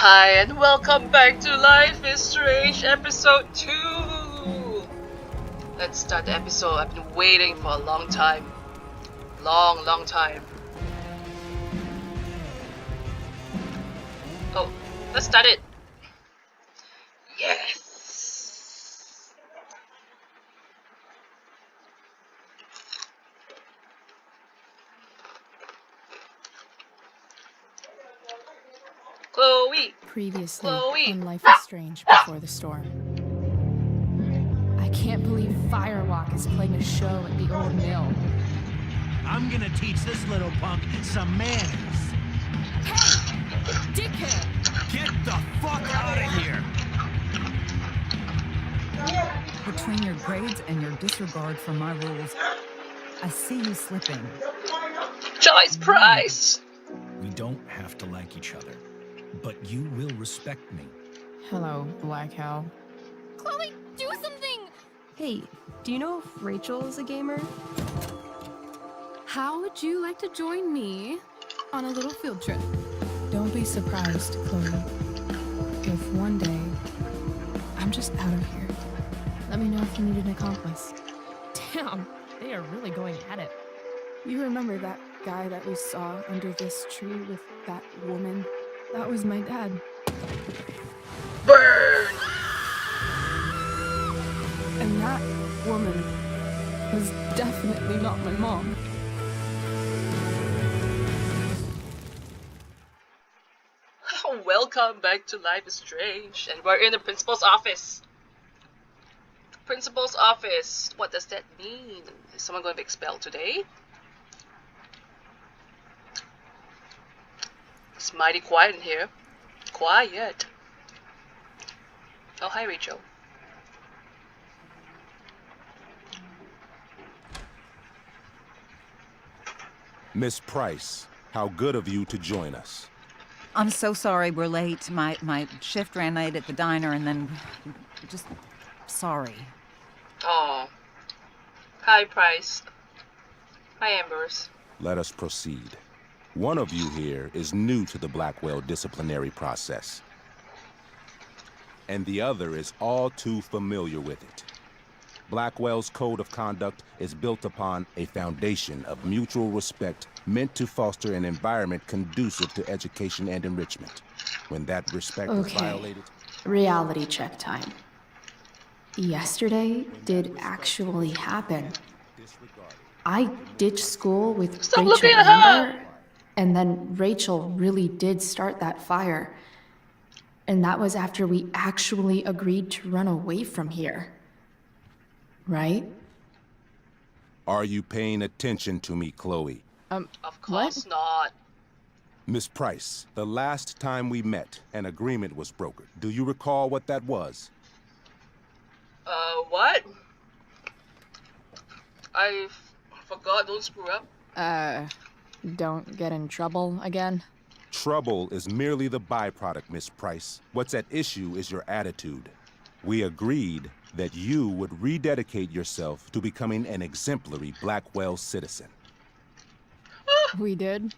Hi and welcome back to Life is Strange episode 2! Let's start the episode. I've been waiting for a long time. Long time. Oh, let's start it! Yes! Chloe! Previously Chloe! on Life is Strange Before the Storm. I can't believe Firewalk is playing a show at the old mill. I'm gonna teach this little punk some manners. Hey! Dickhead! Get the fuck out of here! Between your grades and your disregard for my rules, I see you slipping. Choice prize! We don't have to like each other, but you will respect me. Hello, Black Hell. Chloe, do something! Hey, do you know if Rachel is a gamer? How would you like to join me on a little field trip? Don't be surprised, Chloe, if one day I'm just out of here. Let me know if you need an accomplice. Damn, they are really going at it. You remember that guy that we saw under this tree with that woman? That was my dad. Burn! And that woman was definitely not my mom. Welcome back to Life is Strange, and we're in the principal's office. Principal's office. What does that mean? Is someone going to be expelled today? It's mighty quiet in here. Quiet. Oh, hi, Rachel. Miss Price, how good of you to join us. I'm so sorry we're late. My shift ran late at the diner and then just sorry. Oh. Hi, Price. Hi, Ambers. Let us proceed. One of you here is new to the Blackwell disciplinary process, and the other is all too familiar with it. Blackwell's code of conduct is built upon a foundation of mutual respect meant to foster an environment conducive to education and enrichment. When that respect is violated... Reality check time. Yesterday did actually happen. I ditched school with Stop Rachel looking at her! Amber, and then Rachel really did start that fire. And that was after we actually agreed to run away from here. Right? Are you paying attention to me, Chloe? Of course not. Miss Price, the last time we met, an agreement was brokered. Do you recall what that was? What? I forgot, don't screw up. Don't get in trouble again? Trouble is merely the byproduct, Miss Price. What's at issue is your attitude. We agreed that you would rededicate yourself to becoming an exemplary Blackwell citizen. We did?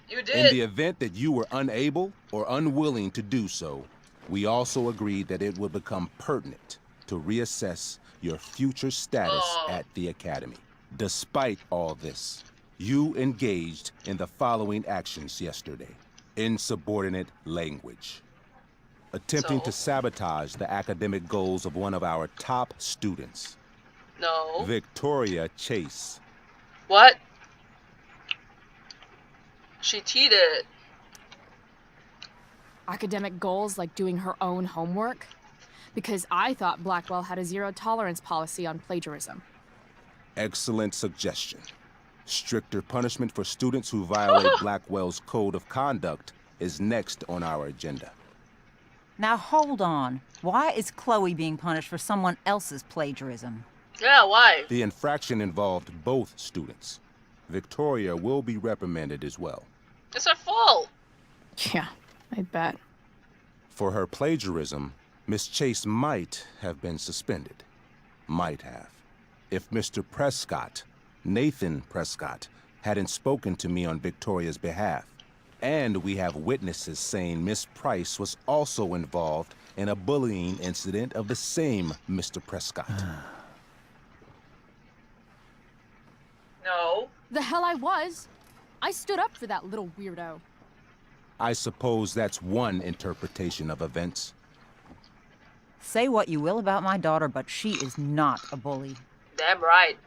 You did. In the event that you were unable or unwilling to do so, we also agreed that it would become pertinent to reassess your future status at the Academy. Despite all this, you engaged in the following actions yesterday. Insubordinate language. Attempting to sabotage the academic goals of one of our top students. No. Victoria Chase. What? She cheated. Academic goals like doing her own homework? Because I thought Blackwell had a zero-tolerance policy on plagiarism. Excellent suggestion. Stricter punishment for students who violate Blackwell's code of conduct is next on our agenda. Now hold on. Why is Chloe being punished for someone else's plagiarism? Yeah, why? The infraction involved both students. Victoria will be reprimanded as well. It's her fault. Yeah, I bet. For her plagiarism, Miss Chase might have been suspended. Might have. If Mr. Prescott, Nathan Prescott, hadn't spoken to me on Victoria's behalf. And we have witnesses saying Miss Price was also involved in a bullying incident of the same Mr. Prescott. No. The hell I was! I stood up for that little weirdo. I suppose that's one interpretation of events. Say what you will about my daughter, but she is not a bully. Damn right.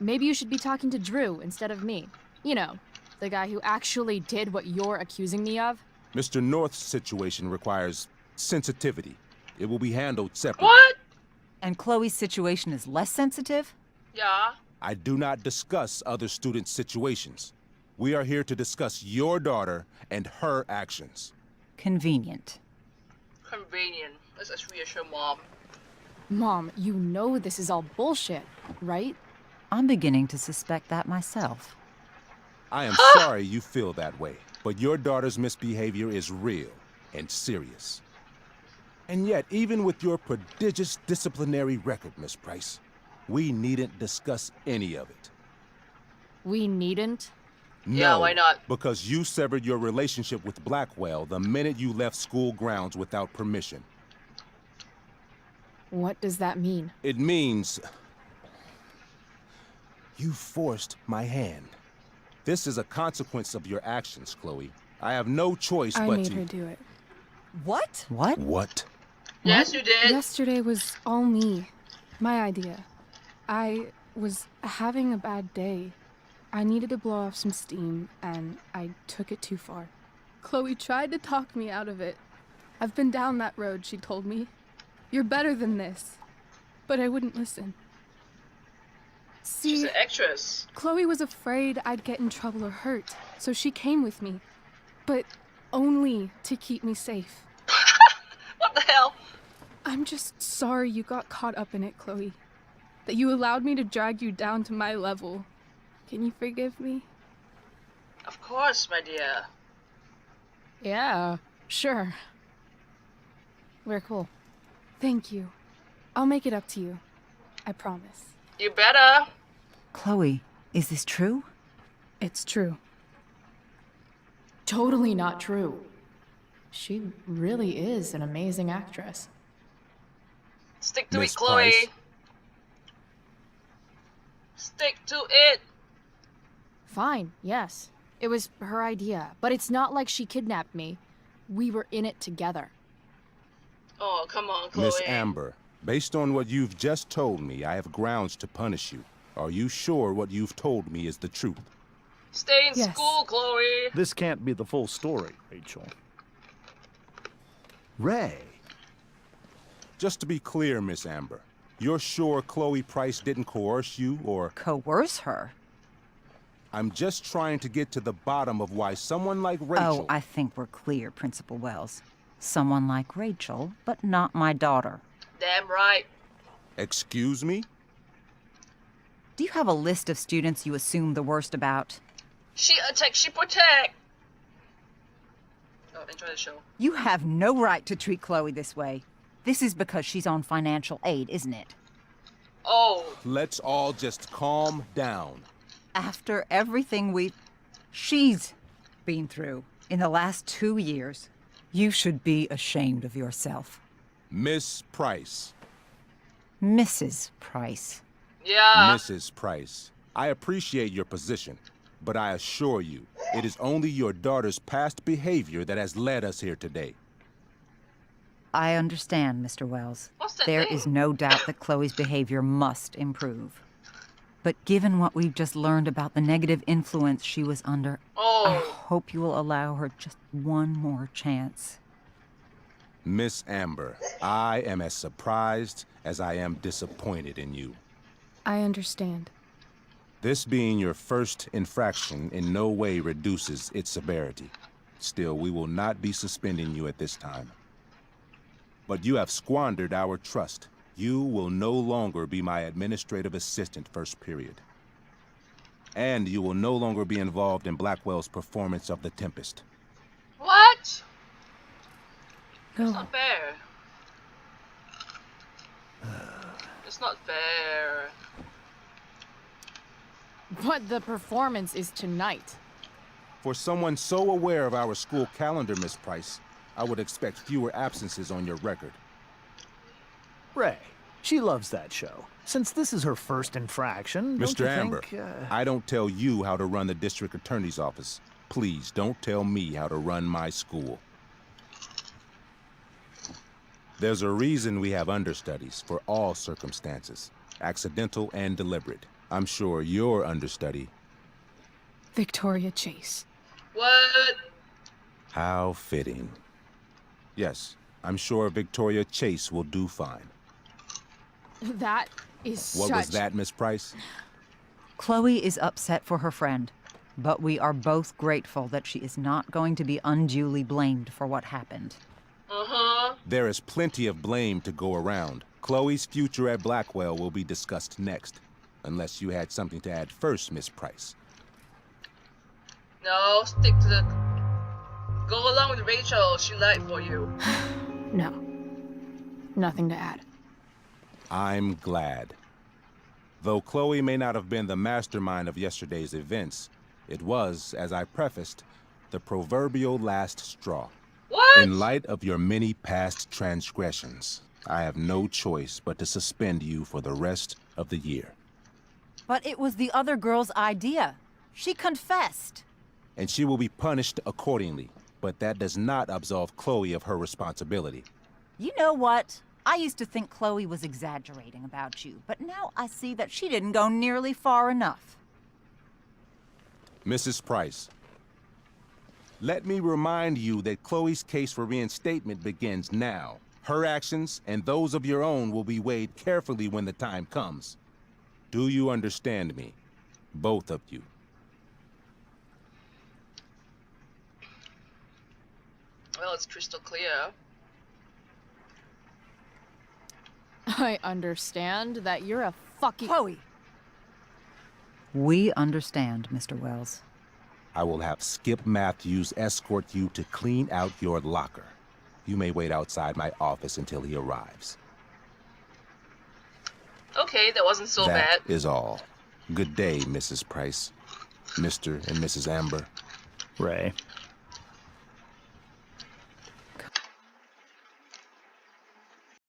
Maybe you should be talking to Drew instead of me. You know, the guy who actually did what you're accusing me of. Mr. North's situation requires sensitivity. It will be handled separately. What? And Chloe's situation is less sensitive? Yeah. I do not discuss other students' situations. We are here to discuss your daughter and her actions. Convenient. Convenient. Let's just reassure Mom. Mom, you know this is all bullshit, right? I'm beginning to suspect that myself. I am sorry you feel that way, but your daughter's misbehavior is real and serious. And yet, even with your prodigious disciplinary record, Miss Price, we needn't discuss any of it. We needn't? Yeah, No, why not? because you severed your relationship with Blackwell the minute you left school grounds without permission. What does that mean? It means you forced my hand. This is a consequence of your actions, Chloe. I have no choice I but made to... her do it. What? What? What? Yes, you did. Yesterday was all me. My idea. I was having a bad day. I needed to blow off some steam, and I took it too far. Chloe tried to talk me out of it. I've been down that road, she told me. You're better than this. But I wouldn't listen. She's See, an actress. Chloe was afraid I'd get in trouble or hurt, so she came with me. But only to keep me safe. What the hell? I'm just sorry you got caught up in it, Chloe. That you allowed me to drag you down to my level. Can you forgive me? Of course, my dear. Yeah, sure. We're cool. Thank you. I'll make it up to you. I promise. You better. Chloe, is this true? It's true. Totally not true. She really is an amazing actress. Stick to Miss it, Chloe. Price. Stick to it. Fine, yes. It was her idea, but it's not like she kidnapped me. We were in it together. Oh, come on, Chloe. Miss Amber, based on what you've just told me, I have grounds to punish you. Are you sure what you've told me is the truth? Stay in Yes. school, Chloe. This can't be the full story, Rachel. Ray. Just to be clear, Miss Amber, you're sure Chloe Price didn't coerce you, or... Coerce her? I'm just trying to get to the bottom of why someone like Rachel... Oh, I think we're clear, Principal Wells. Someone like Rachel, but not my daughter. Damn right. Excuse me? Do you have a list of students you assume the worst about? She attack, she protect. Oh, enjoy the show. You have no right to treat Chloe this way. This is because she's on financial aid, isn't it? Oh, Let's all just calm down. After everything she's been through in the last 2 years, you should be ashamed of yourself. Miss Price. Mrs. Price. yeah. Mrs. Price, I appreciate your position, but I assure you, it is only your daughter's past behavior that has led us here today. I understand, Mr. Wells. What's that There thing? is no doubt that Chloe's behavior must improve. But given what we've just learned about the negative influence she was under, I Oh, hope you will allow her just one more chance. Miss Amber, I am as surprised as I am disappointed in you. I understand. This being your first infraction in no way reduces its severity. Still, we will not be suspending you at this time. But you have squandered our trust. You will no longer be my administrative assistant first period. And you will no longer be involved in Blackwell's performance of The Tempest. what? It's No, not fair. It's not fair. But the performance is tonight. For someone so aware of our school calendar, Miss Price, I would expect fewer absences on your record. Ray, she loves that show. Since this is her first infraction, don't Mr. you Amber, think, I don't tell you how to run the district attorney's office. Please don't tell me how to run my school. There's a reason we have understudies for all circumstances, accidental and deliberate. I'm sure your understudy. Victoria Chase. What? How fitting. Yes, I'm sure Victoria Chase will do fine. That is What was that, Miss Price? Chloe is upset for her friend, but we are both grateful that she is not going to be unduly blamed for what happened. Uh-huh. There is plenty of blame to go around. Chloe's future at Blackwell will be discussed next. Unless you had something to add first, Miss Price. No, stick to the... Go along with Rachel. She lied for you. No. Nothing to add. I'm glad. Though Chloe may not have been the mastermind of yesterday's events, it was, as I prefaced, the proverbial last straw. What? In light of your many past transgressions, I have no choice but to suspend you for the rest of the year. But it was the other girl's idea. She confessed. And she will be punished accordingly, but that does not absolve Chloe of her responsibility. You know what? I used to think Chloe was exaggerating about you, but now I see that she didn't go nearly far enough. Mrs. Price, let me remind you that Chloe's case for reinstatement begins now. Her actions and those of your own will be weighed carefully when the time comes. Do you understand me? Both of you. Well, it's crystal clear. I understand that you're a fucking... Chloe! We understand, Mr. Wells. I will have Skip Matthews escort you to clean out your locker. You may wait outside my office until he arrives. Okay, that wasn't so bad. That is all. Good day, Mrs. Price. Mr. and Mrs. Amber. Ray?